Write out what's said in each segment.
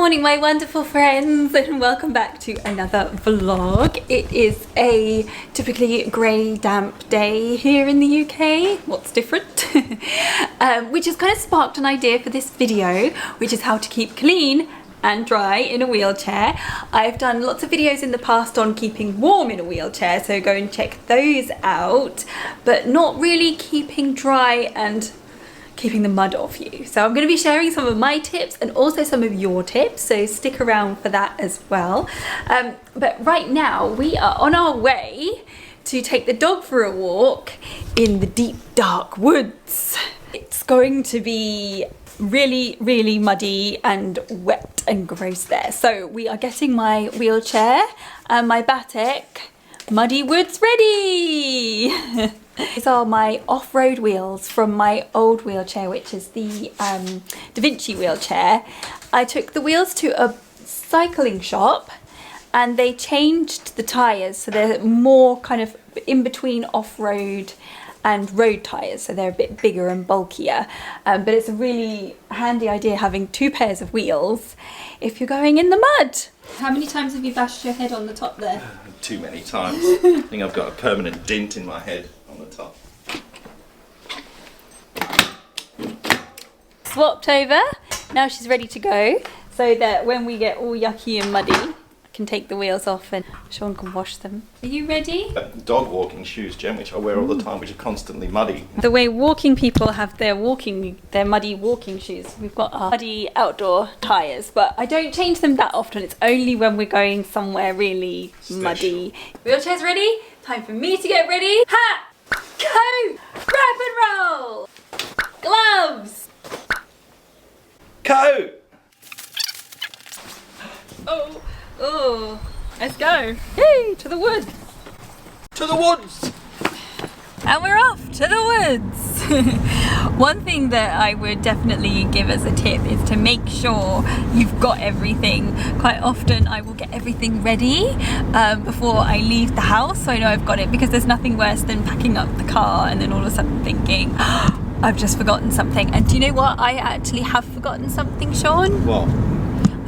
morning my wonderful friends, and welcome back to another vlog. It is a typically grey damp day here in the UK. What's different? Which has kind of sparked an idea for this video, which is how to keep clean and dry in a wheelchair. I've done lots of videos in the past on keeping warm in a wheelchair, so go and check those out, but not really keeping dry and keeping the mud off you. So I'm going to be sharing some of my tips and also some of your tips, so stick around for that as well. But right now we are on our way to take the dog for a walk in the deep dark woods. It's going to be really muddy and wet and gross there, so we are getting my wheelchair and my Batec muddy woods ready. These are my off-road wheels from my old wheelchair, which is the Da Vinci wheelchair. I took the wheels to a cycling shop and they changed the tyres, so they're more kind of in between off-road and road tyres, so they're a bit bigger and bulkier. But it's a really handy idea having two pairs of wheels if you're going in the mud. How many times have you bashed your head on the top there? Too many times. I think I've got a permanent dent in my head on the top. Swapped over, now she's ready to go, so that when we get all yucky and muddy, I can take the wheels off and Shaun can wash them. Are you ready? Dog walking shoes, Jem, which I wear all the time, which are constantly muddy. The way walking people have their muddy walking shoes. We've got our muddy outdoor tyres, but I don't change them that often. It's only when we're going somewhere really muddy. Wheelchair's ready? Time for me to get ready. Hat, coat, wrap and roll. Gloves. Coat! Oh, let's go. Yay, to the woods. To the woods! And we're off to the woods. One thing that I would definitely give as a tip is to make sure you've got everything. Quite often I will get everything ready before I leave the house, so I know I've got it, because there's nothing worse than packing up the car and then all of a sudden thinking, I've just forgotten something. And do you know what? I actually have forgotten something, Shaun. What?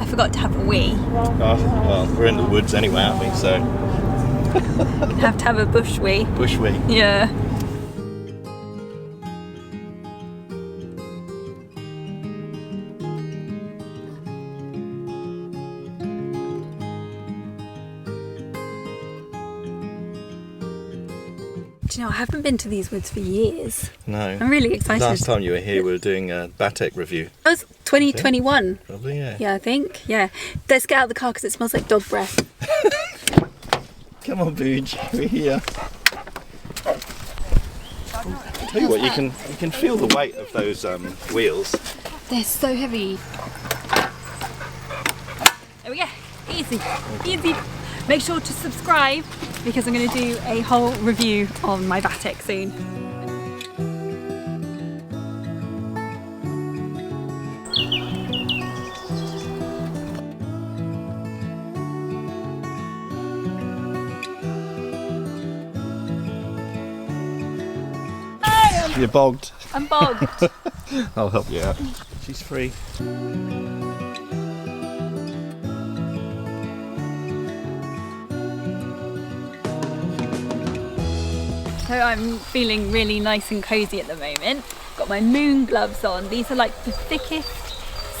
I forgot to have a wee. Oh, well, we're in the woods anyway, aren't we? So. You have to have a bush wee. Bush wee. Yeah. Do you know, I haven't been to these woods for years. No. I'm really excited. Last time you were here, we were doing a Batec review. That was 2021. Probably, yeah. Yeah, I think. Yeah. Let's get out of the car because it smells like dog breath. Come on, Booge, we're here. I'll tell you what, you can feel the weight of those wheels. They're so heavy. There we go. Easy. Easy. Make sure to subscribe, because I'm going to do a whole review on my Batec soon. You're bogged. I'm bogged. I'll help you out. She's free. So I'm feeling really nice and cozy at the moment. Got my moon gloves on. These are like the thickest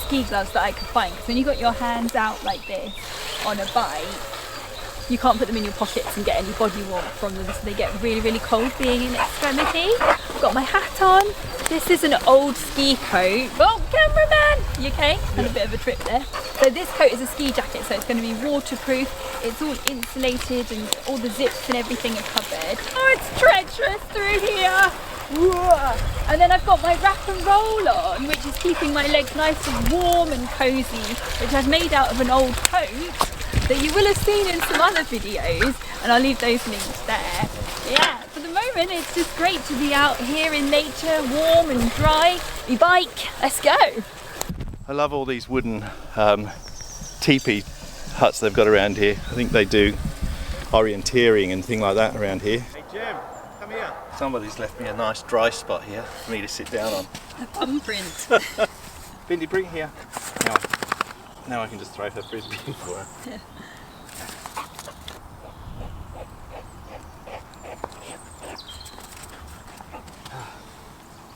ski gloves that I could find, because when you've got your hands out like this on a bike, you can't put them in your pockets and get any body warmth from them, so they get really cold being in extremity. I've got my hat on. This is an old ski coat. Oh, cameraman! You okay? Had a bit of a trip there. So this coat is a ski jacket, so it's going to be waterproof. It's all insulated and all the zips and everything are covered. Oh, it's treacherous through here. Whoa. And then I've got my wrap and roll on, which is keeping my legs nice and warm and cozy, which I've made out of an old coat that you will have seen in some other videos, and I'll leave those links there. Yeah, for the moment it's just great to be out here in nature, warm and dry. My bike, let's go. I love all these wooden teepee huts they've got around here. I think they do orienteering and things like that around here. Hey Jim, come here. Somebody's left me a nice dry spot here for me to sit down on. A bum print. Bindi, bring it here. Now, Now I can just throw her frisbee for her. Yeah.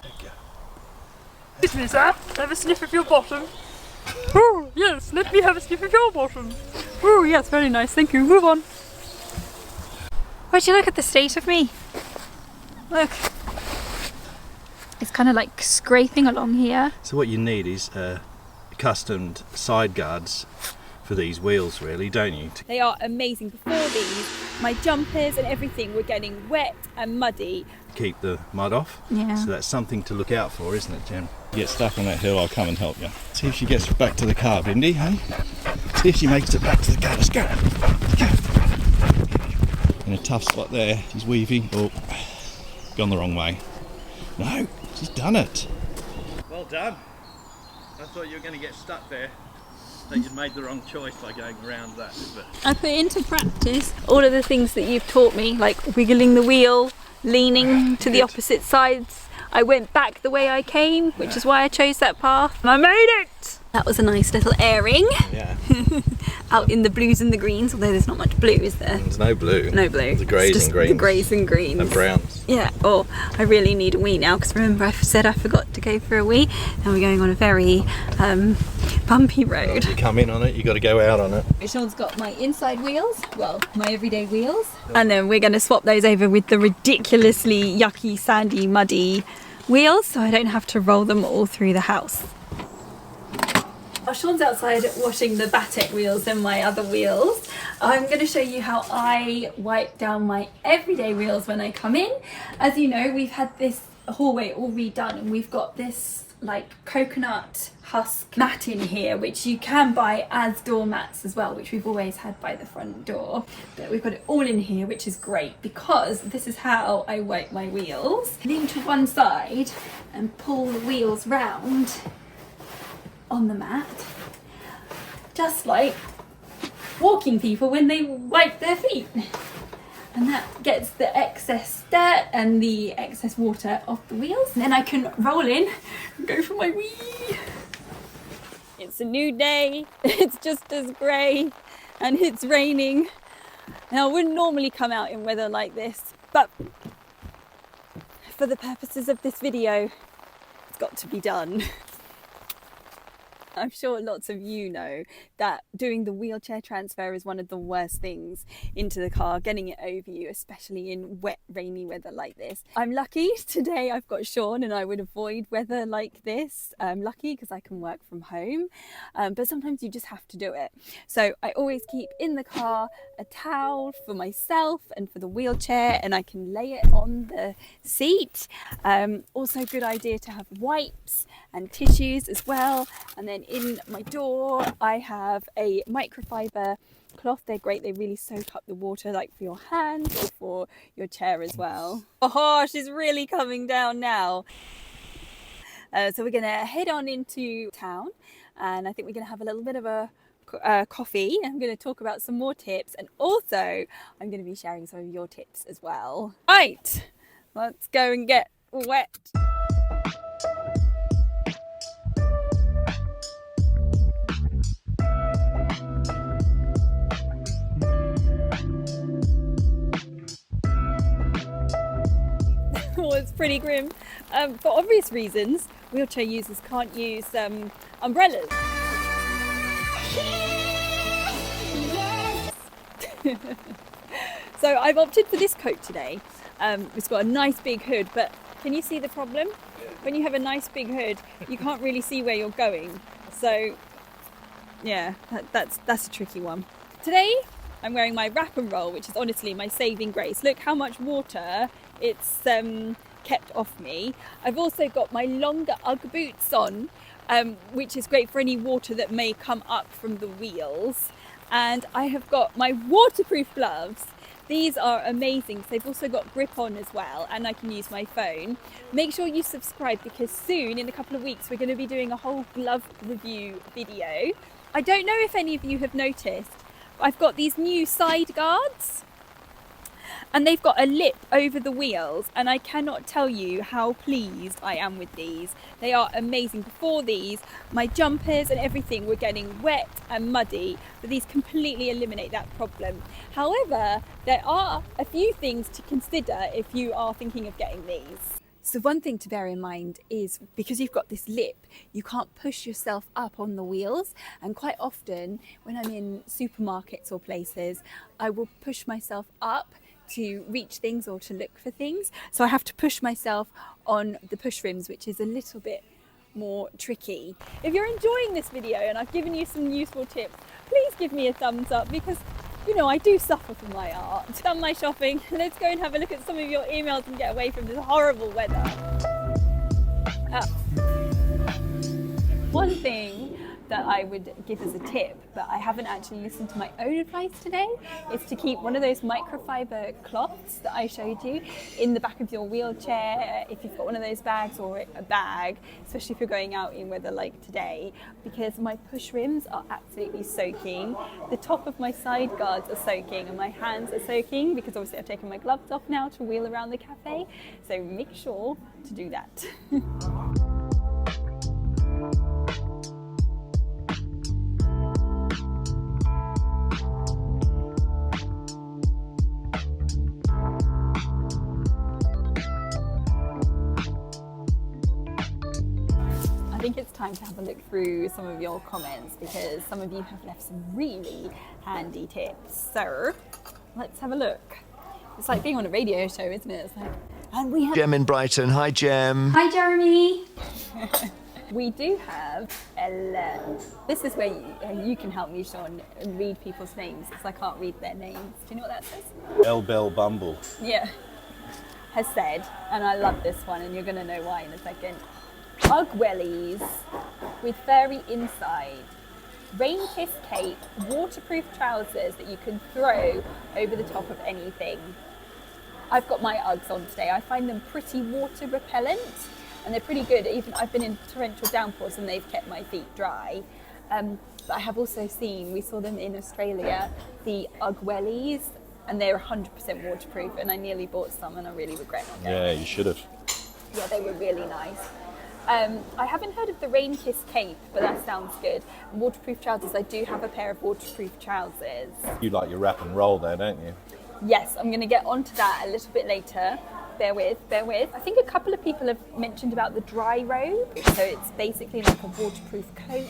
There you go. Excuse me, sir. Have a sniff of your bottom. Oh, yes, let me have a sniff of your bottom. Oh, yes, very nice, thank you. Move on. Would you look at the state of me? Look. It's kind of like scraping along here. So what you need is customed side guards for these wheels, really, don't you? They are amazing. Before these, my jumpers and everything were getting wet and muddy. Keep the mud off. Yeah. So that's something to look out for, isn't it, Jen? You get stuck on that hill, I'll come and help you. See if she gets back to the car, Bindi, hey? See if she makes it back to the car. Let's go. Let's go. In a tough spot there. She's weaving. Oh, gone the wrong way. No, she's done it. Well done. I thought you were going to get stuck there. That you'd made the wrong choice by going around that. But I put into practice all of the things that you've taught me, like wiggling the wheel, leaning to the opposite sides. I went back the way I came, which is why I chose that path. I made it! That was a nice little airing. yeah. Out in the blues and the greens, although there's not much blue, is there? There's no blue. No blue. The greys and greens. The greys and greens. And browns. Yeah, oh, I really need a wee now, because remember I said I forgot to go for a wee, and we're going on a very bumpy road. You come in on it, you got to go out on it. Shaun's got my inside wheels, well, my everyday wheels, and then we're going to swap those over with the ridiculously yucky, sandy, muddy wheels, so I don't have to roll them all through the house. While Shaun's outside washing the Batec wheels and my other wheels, I'm going to show you how I wipe down my everyday wheels when I come in. As you know, we've had this hallway all redone, and we've got this like coconut husk mat in here, which you can buy as doormats as well, which we've always had by the front door. But we've got it all in here, which is great, because this is how I wipe my wheels. Lean to one side and pull the wheels round on the mat, just like walking people when they wipe their feet, and that gets the excess dirt and the excess water off the wheels, and then I can roll in and go for my wee. It's a new day, it's just as grey and it's raining, and I wouldn't normally come out in weather like this, but for the purposes of this video it's got to be done. I'm sure lots of you know that doing the wheelchair transfer is one of the worst things into the car, getting it over you, especially in wet, rainy weather like this. I'm lucky today I've got Shaun, and I would avoid weather like this. I'm lucky because I can work from home, but sometimes you just have to do it. So I always keep in the car a towel for myself and for the wheelchair, and I can lay it on the seat. Also good idea to have wipes and tissues as well. And then in my door I have a microfiber cloth. They're great, they really soak up the water, like for your hands or for your chair as well. Oh, she's really coming down now. So we're gonna head on into town, and I think we're gonna have a little bit of a coffee. I'm going to talk about some more tips, and also I'm going to be sharing some of your tips as well. Right, let's go and get wet. Oh, it's pretty grim. For obvious reasons, wheelchair users can't use umbrellas. So I've opted for this coat today. It's got a nice big hood, but can you see the problem? When you have a nice big hood, you can't really see where you're going. So yeah, that's a tricky one. Today I'm wearing my wrap and roll, which is honestly my saving grace. Look how much water it's kept off me. I've also got my longer Ugg boots on, which is great for any water that may come up from the wheels. And I have got my waterproof gloves. These are amazing. They've also got grip on as well, and I can use my phone. Make sure you subscribe, because soon, in a couple of weeks, we're going to be doing a whole glove review video. I don't know if any of you have noticed, but I've got these new side guards. And they've got a lip over the wheels, and I cannot tell you how pleased I am with these. They are amazing. Before these, my jumpers and everything were getting wet and muddy, but these completely eliminate that problem. However, there are a few things to consider if you are thinking of getting these. So one thing to bear in mind is because you've got this lip, you can't push yourself up on the wheels. And quite often when I'm in supermarkets or places, I will push myself up to reach things or to look for things. So I have to push myself on the push rims, which is a little bit more tricky. If you're enjoying this video and I've given you some useful tips, please give me a thumbs up, because you know, I do suffer for my art. Done my shopping. Let's go and have a look at some of your emails and get away from this horrible weather. One thing that I would give as a tip, but I haven't actually listened to my own advice today, is to keep one of those microfiber cloths that I showed you in the back of your wheelchair, if you've got one of those bags, or a bag, especially if you're going out in weather like today, because my push rims are absolutely soaking. The top of my side guards are soaking and my hands are soaking, because obviously I've taken my gloves off now to wheel around the cafe. So make sure to do that. I think it's time to have a look through some of your comments, because some of you have left some really handy tips. So let's have a look. It's like being on a radio show, isn't it? It's like, and we have Jem in Brighton. Hi, Jem. Hi, Jeremy. We do have Ella. This is where you can help me, Shaun, and read people's names, because I can't read their names. Do you know what that says? El Bell Bumble. Yeah. Has said, and I love this one, and you're going to know why in a second. Ugg wellies with furry inside, rain-kiss cape, waterproof trousers that you can throw over the top of anything. I've got my Uggs on today. I find them pretty water repellent, and they're pretty good. Even I've been in torrential downpours and they've kept my feet dry. But I have also seen, we saw them in Australia, the Ugg wellies, and they're 100% waterproof, and I nearly bought some and I really regret not getting them. Yeah, you should have. Yeah, they were really nice. I haven't heard of the rain kiss cape, but that sounds good. And waterproof trousers, I do have a pair of waterproof trousers. You like your wrap and roll there, don't you? Yes, I'm going to get onto that a little bit later. Bear with. I think a couple of people have mentioned about the dry robe. So it's basically like a waterproof coat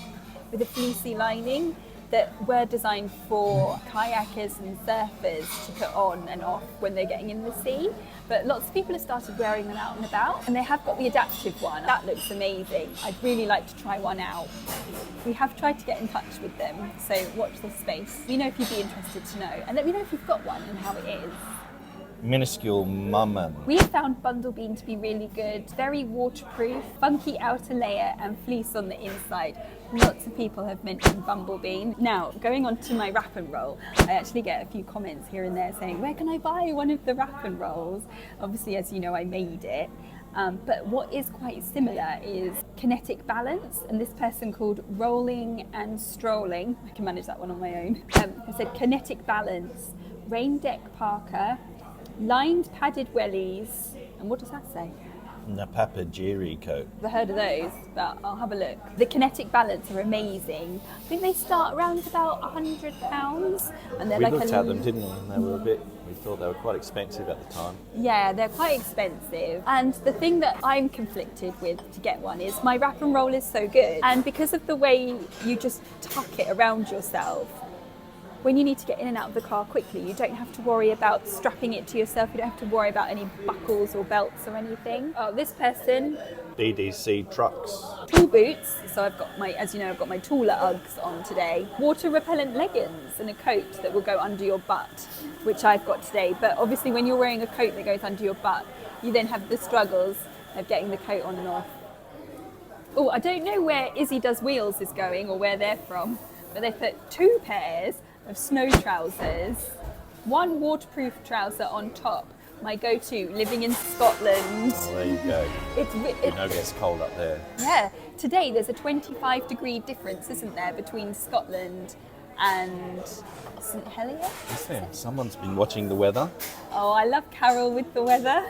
with a fleecy lining that were designed for kayakers and surfers to put on and off when they're getting in the sea. But lots of people have started wearing them out and about, and they have got the adaptive one. That looks amazing. I'd really like to try one out. We have tried to get in touch with them, so watch this space. Let me know if you'd be interested to know, and let me know if you've got one and how it is. Minuscule mumman. We have found Bundle Bean to be really good. Very waterproof, funky outer layer and fleece on the inside. Lots of people have mentioned Bumble Bean. Now, going on to my wrap and roll, I actually get a few comments here and there saying, where can I buy one of the wrap and rolls? Obviously, as you know, I made it. But what is quite similar is kinetic balance, and this person called Rolling and Strolling, I can manage that one on my own, has said kinetic balance, rain deck parka, lined padded wellies, and what does that say? Napapajiri coat. I've heard of those, but I'll have a look. The kinetic balance are amazing. I think they start around about £100, and they're We like looked at them, didn't we? And they were we thought they were quite expensive at the time. Yeah, they're quite expensive. And the thing that I'm conflicted with to get one is my wrap and roll is so good. And because of the way you just tuck it around yourself, when you need to get in and out of the car quickly, you don't have to worry about strapping it to yourself. You don't have to worry about any buckles or belts or anything. Oh, this person, DDC trucks. tool boots. So I've got my, as you know, I've got my Tooler Uggs on today. Water repellent leggings and a coat that will go under your butt, which I've got today. But obviously when you're wearing a coat that goes under your butt, you then have the struggles of getting the coat on and off. Oh, I don't know where Izzy Does Wheels is going or where they're from, but they put 2 pairs of snow trousers, 1 waterproof trouser on top. My go-to, living in Scotland. Oh, there you go. You know it gets cold up there. Yeah, today there's a 25-degree difference, isn't there, between Scotland and St Helier. Is there? Someone's been watching the weather. Oh, I love Carol with the weather.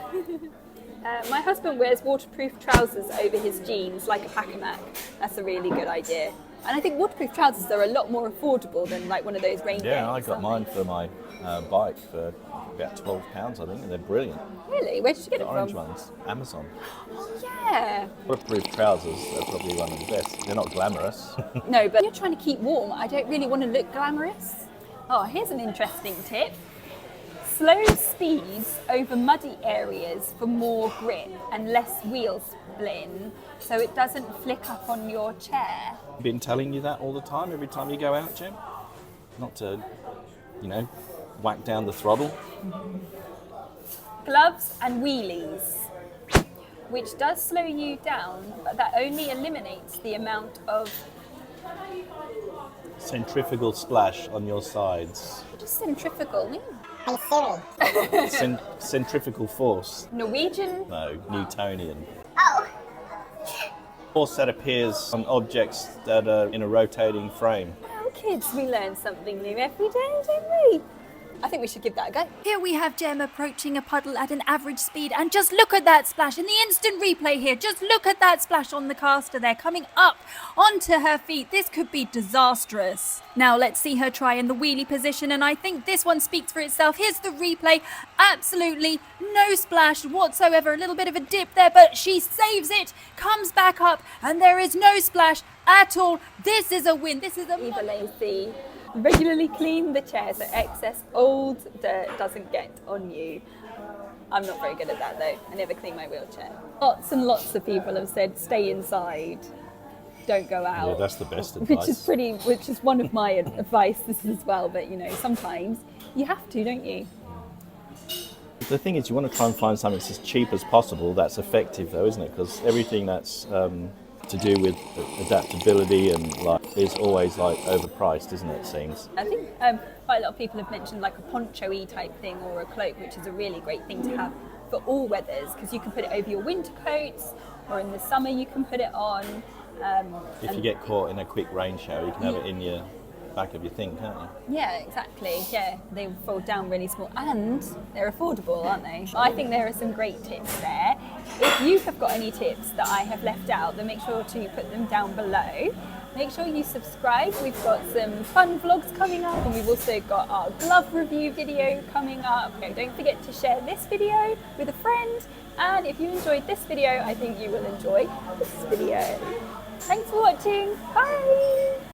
My husband wears waterproof trousers over his jeans like a pack-a-mac. That's a really good idea. And I think waterproof trousers are a lot more affordable than like one of those rain Yeah, gates, I got aren't mine for my bike for about £12, I think, and they're brilliant. they? Really? Where did you get The it orange from? ones, Amazon. Oh, yeah. Waterproof trousers are probably one of the best. They're not glamorous. No, but you're trying to keep warm. I don't really want to look glamorous. Oh, here's an interesting tip. Slow speeds over muddy areas for more grip and less wheel splin, so it doesn't flick up on your chair. Been telling you that all the time, every time you go out, Jim? Not to, whack down the throttle. Gloves and wheelies, which does slow you down, but that only eliminates the amount of Centrifugal splash on your sides. just centrifugal. Centrifugal force. Norwegian. No, Newtonian. Oh. Force that appears on objects that are in a rotating frame. Well, kids, we learn something new every day, don't we? I think we should give that a go. Here we have Jem approaching a puddle at an average speed, and just look at that splash in the instant replay here. Just look at that splash on the caster there, coming up onto her feet. This could be disastrous. Now let's see her try in the wheelie position, and I think this one speaks for itself. Here's the replay. Absolutely no splash whatsoever. A little bit of a dip there, but she saves it, comes back up, and there is no splash at all. This is a win. This is a Eva Lacey. Regularly clean the chair so excess old dirt doesn't get on you. I'm not very good at that though. I never clean my wheelchair. Lots and lots of people have said stay inside, don't go out. Yeah, that's the best advice. Which is one of my advice as well, but sometimes you have to, don't you? The thing is, you want to try and find something that's as cheap as possible, that's effective though, isn't it? Because everything that's to do with adaptability and is always overpriced, isn't it? It seems. I think quite a lot of people have mentioned like a poncho-y type thing or a cloak, which is a really great thing to have for all weathers because you can put it over your winter coats, or in the summer you can put it on. If you get caught in a quick rain shower, you can have it in your back of your thing, can't you? Yeah, exactly. Yeah, they fold down really small and they're affordable, aren't they? I think there are some great tips there. If you have got any tips that I have left out, then make sure to put them down below. Make sure you subscribe. We've got some fun vlogs coming up, and we've also got our glove review video coming up. Okay, don't forget to share this video with a friend, and if you enjoyed this video, I think you will enjoy this video. Thanks for watching. Bye!